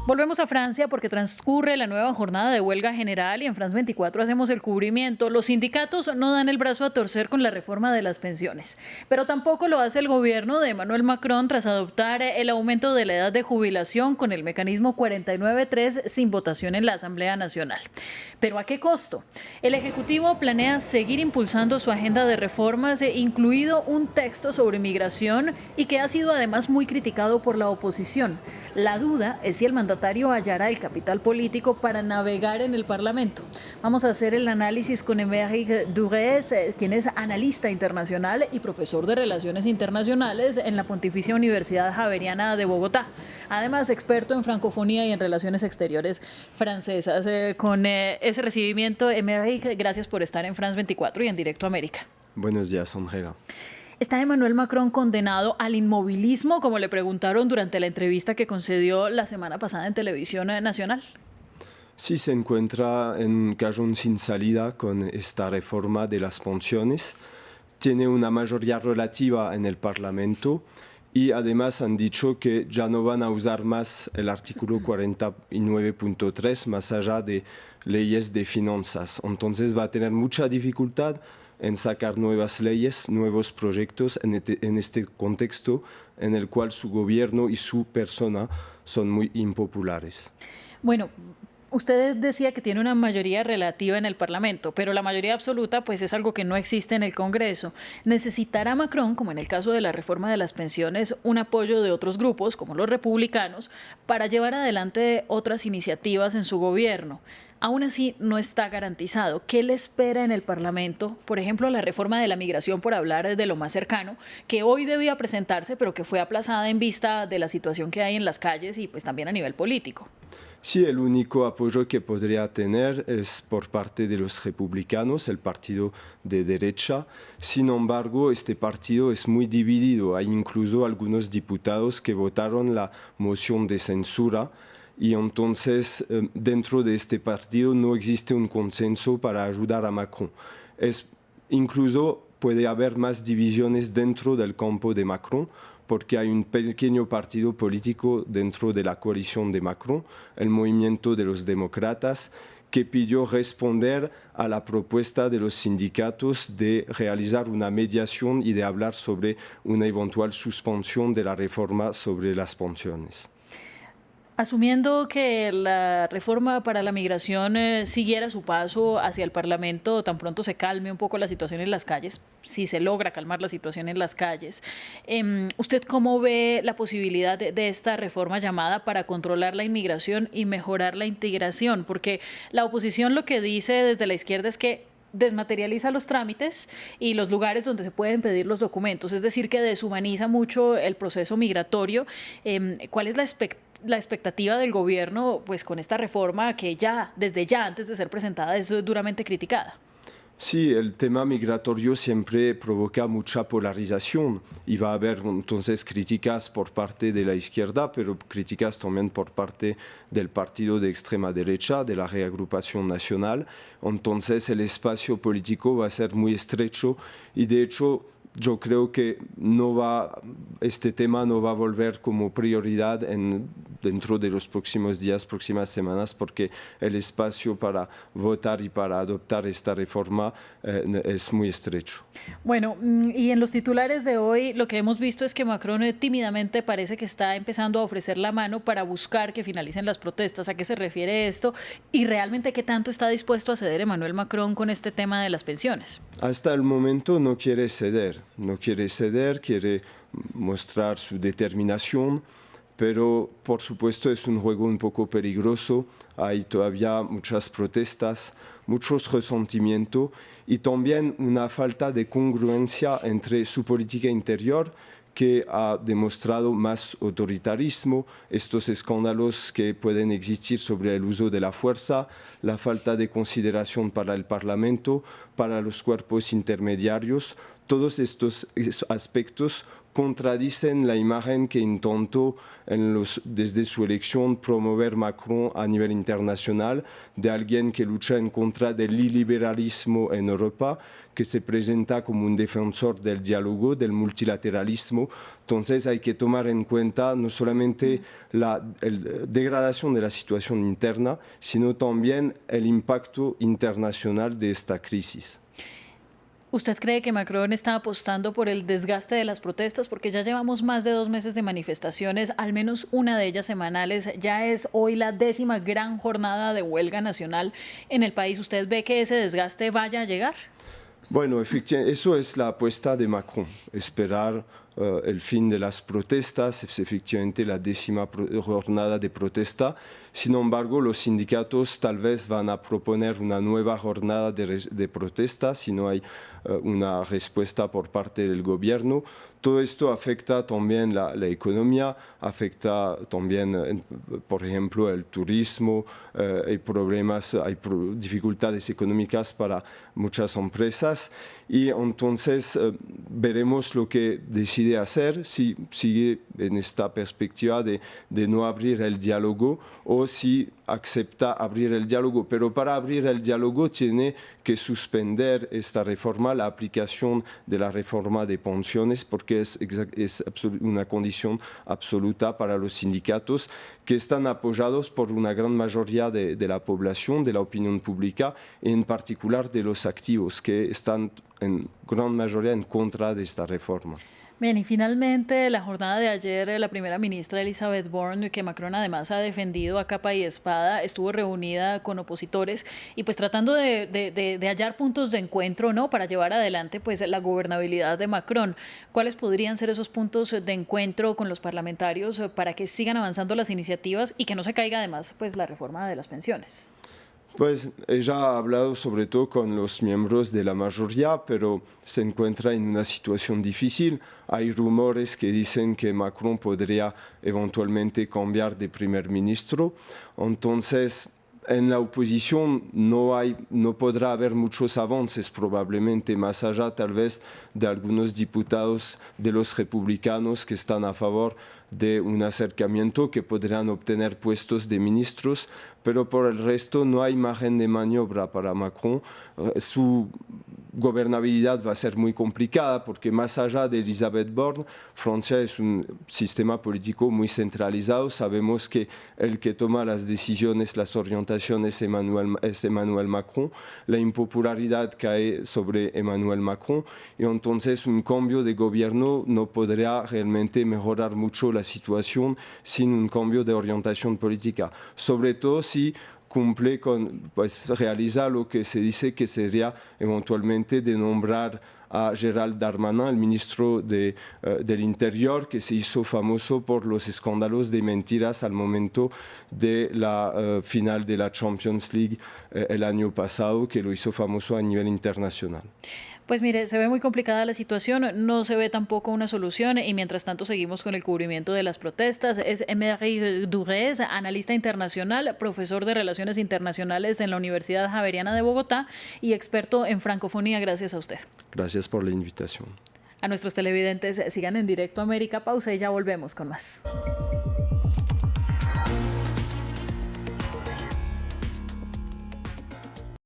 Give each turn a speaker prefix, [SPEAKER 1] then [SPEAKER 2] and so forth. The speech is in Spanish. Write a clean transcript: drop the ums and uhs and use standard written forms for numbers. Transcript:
[SPEAKER 1] Volvemos a Francia porque transcurre la nueva jornada de huelga general y en France 24 hacemos el cubrimiento. Los sindicatos no dan el brazo a torcer con la reforma de las pensiones, pero tampoco lo hace el gobierno de Emmanuel Macron tras adoptar el aumento de la edad de jubilación con el mecanismo 49.3 sin votación en la Asamblea Nacional. ¿Pero a qué costo? El Ejecutivo planea seguir impulsando su agenda de reformas, incluido un texto sobre migración y que ha sido además muy criticado por la oposición. La duda es si el mandatario hallará el capital político para navegar en el Parlamento. Vamos a hacer el análisis con Émeric Durès, quien es analista internacional y profesor de Relaciones Internacionales en la Pontificia Universidad Javeriana de Bogotá. Además, experto en francofonía y en relaciones exteriores francesas. Con ese recibimiento, Émeric, gracias por estar en France 24 y en Directo América.
[SPEAKER 2] Buenos días, Andrea.
[SPEAKER 1] ¿Está Emmanuel Macron condenado al inmovilismo, como le preguntaron durante la entrevista que concedió la semana pasada en Televisión Nacional?
[SPEAKER 2] Sí, se encuentra en un callejón sin salida con esta reforma de las pensiones. Tiene una mayoría relativa en el Parlamento y además han dicho que ya no van a usar más el artículo 49.3 más allá de leyes de finanzas. Entonces va a tener mucha dificultad en sacar nuevas leyes, nuevos proyectos en este contexto en el cual su gobierno y su persona son muy impopulares.
[SPEAKER 1] Bueno, usted decía que tiene una mayoría relativa en el Parlamento, pero la mayoría absoluta pues es algo que no existe en el Congreso. ¿Necesitará Macron, como en el caso de la reforma de las pensiones, un apoyo de otros grupos, como los republicanos, para llevar adelante otras iniciativas en su gobierno? Aún así, no está garantizado. ¿Qué le espera en el Parlamento? Por ejemplo, la reforma de la migración, por hablar de lo más cercano, que hoy debía presentarse, pero que fue aplazada en vista de la situación que hay en las calles y pues también a nivel político.
[SPEAKER 2] Sí, el único apoyo que podría tener es por parte de los republicanos, el partido de derecha. Sin embargo, este partido es muy dividido. Hay incluso algunos diputados que votaron la moción de censura. Y entonces, dentro de este partido no existe un consenso para ayudar a Macron. Incluso puede haber más divisiones dentro del campo de Macron, porque hay un pequeño partido político dentro de la coalición de Macron, el Movimiento de los Demócratas, que pidió responder a la propuesta de los sindicatos de realizar una mediación y de hablar sobre una eventual suspensión de la reforma sobre las pensiones.
[SPEAKER 1] Asumiendo que la reforma para la migración siguiera su paso hacia el Parlamento, tan pronto se calme un poco la situación en las calles, si se logra calmar la situación en las calles, ¿usted cómo ve la posibilidad de esta reforma llamada para controlar la inmigración y mejorar la integración? Porque la oposición lo que dice desde la izquierda es que desmaterializa los trámites y los lugares donde se pueden pedir los documentos, es decir, que deshumaniza mucho el proceso migratorio. ¿Cuál es la expectativa del gobierno pues con esta reforma que desde ya antes de ser presentada es duramente criticada?
[SPEAKER 2] Sí, el tema migratorio siempre provoca mucha polarización y va a haber entonces críticas por parte de la izquierda, pero críticas también por parte del partido de extrema derecha, de la Reagrupación Nacional. Entonces el espacio político va a ser muy estrecho y de hecho yo creo que este tema no va a volver como prioridad dentro de los próximos días, próximas semanas, porque el espacio para votar y para adoptar esta reforma es muy estrecho.
[SPEAKER 1] Bueno, y en los titulares de hoy lo que hemos visto es que Macron tímidamente parece que está empezando a ofrecer la mano para buscar que finalicen las protestas. ¿A qué se refiere esto? Y realmente, ¿qué tanto está dispuesto a ceder Emmanuel Macron con este tema de las pensiones?
[SPEAKER 2] Hasta el momento no quiere ceder, quiere mostrar su determinación, pero por supuesto es un juego un poco peligroso. Hay todavía muchas protestas, muchos resentimientos y también una falta de congruencia entre su política interior, que ha demostrado más autoritarismo, estos escándalos que pueden existir sobre el uso de la fuerza, la falta de consideración para el Parlamento, para los cuerpos intermediarios. Todos estos aspectos contradicen la imagen que intentó desde su elección promover Macron a nivel internacional, de alguien que lucha en contra del iliberalismo en Europa, que se presenta como un defensor del diálogo, del multilateralismo. Entonces hay que tomar en cuenta no solamente la degradación de la situación interna, sino también el impacto internacional de esta crisis.
[SPEAKER 1] ¿Usted cree que Macron está apostando por el desgaste de las protestas? Porque ya llevamos más de 2 meses de manifestaciones, al menos una de ellas semanales. Ya es hoy la 10ª gran jornada de huelga nacional en el país. ¿Usted ve que ese desgaste vaya a llegar?
[SPEAKER 2] Bueno, efectivamente, eso es la apuesta de Macron, esperar el fin de las protestas, es efectivamente la 10ª jornada de protesta. Sin embargo, los sindicatos tal vez van a proponer una nueva jornada de protesta si no hay una respuesta por parte del gobierno. Todo esto afecta también la economía, afecta también, por ejemplo, el turismo, hay problemas, hay dificultades económicas para muchas empresas y entonces veremos lo que decide hacer, si sigue en esta perspectiva de no abrir el diálogo o si acepta abrir el diálogo. Pero para abrir el diálogo tiene que suspender esta reforma, la aplicación de la reforma de pensiones, porque es una condición absoluta para los sindicatos que están apoyados por una gran mayoría de la población, de la opinión pública, en particular de los activos, que están en gran mayoría en contra de esta reforma.
[SPEAKER 1] Bien, y finalmente la jornada de ayer, la primera ministra Elisabeth Borne, que Macron además ha defendido a capa y espada, estuvo reunida con opositores y pues tratando de hallar puntos de encuentro, ¿no?, para llevar adelante pues la gobernabilidad de Macron. ¿Cuáles podrían ser esos puntos de encuentro con los parlamentarios para que sigan avanzando las iniciativas y que no se caiga además pues la reforma de las pensiones?
[SPEAKER 2] Pues ella ha hablado sobre todo con los miembros de la mayoría, pero se encuentra en una situación difícil. Hay rumores que dicen que Macron podría eventualmente cambiar de primer ministro. Entonces, en la oposición no podrá haber muchos avances probablemente, más allá tal vez de algunos diputados de los republicanos que están a favor de un acercamiento, que podrán obtener puestos de ministros, pero por el resto no hay margen de maniobra para Macron. Su gobernabilidad va a ser muy complicada porque más allá de Elisabeth Borne, Francia es un sistema político muy centralizado. Sabemos que el que toma las decisiones, las orientaciones es Emmanuel Macron. La impopularidad cae sobre Emmanuel Macron y entonces un cambio de gobierno no podrá realmente mejorar mucho la situación sin un cambio de orientación política. Sobre todo si cumple con, pues realiza lo que se dice que sería eventualmente de nombrar a Gérald Darmanin, el ministro del Interior, que se hizo famoso por los escándalos de mentiras al momento de la final de la Champions League el año pasado, que lo hizo famoso a nivel internacional.
[SPEAKER 1] Pues mire, se ve muy complicada la situación, no se ve tampoco una solución y mientras tanto seguimos con el cubrimiento de las protestas. Es Émeric Durez, analista internacional, profesor de Relaciones Internacionales en la Universidad Javeriana de Bogotá y experto en francofonía. Gracias a usted.
[SPEAKER 2] Gracias por la invitación.
[SPEAKER 1] A nuestros televidentes, sigan en Directo América. Pausa y ya volvemos con más.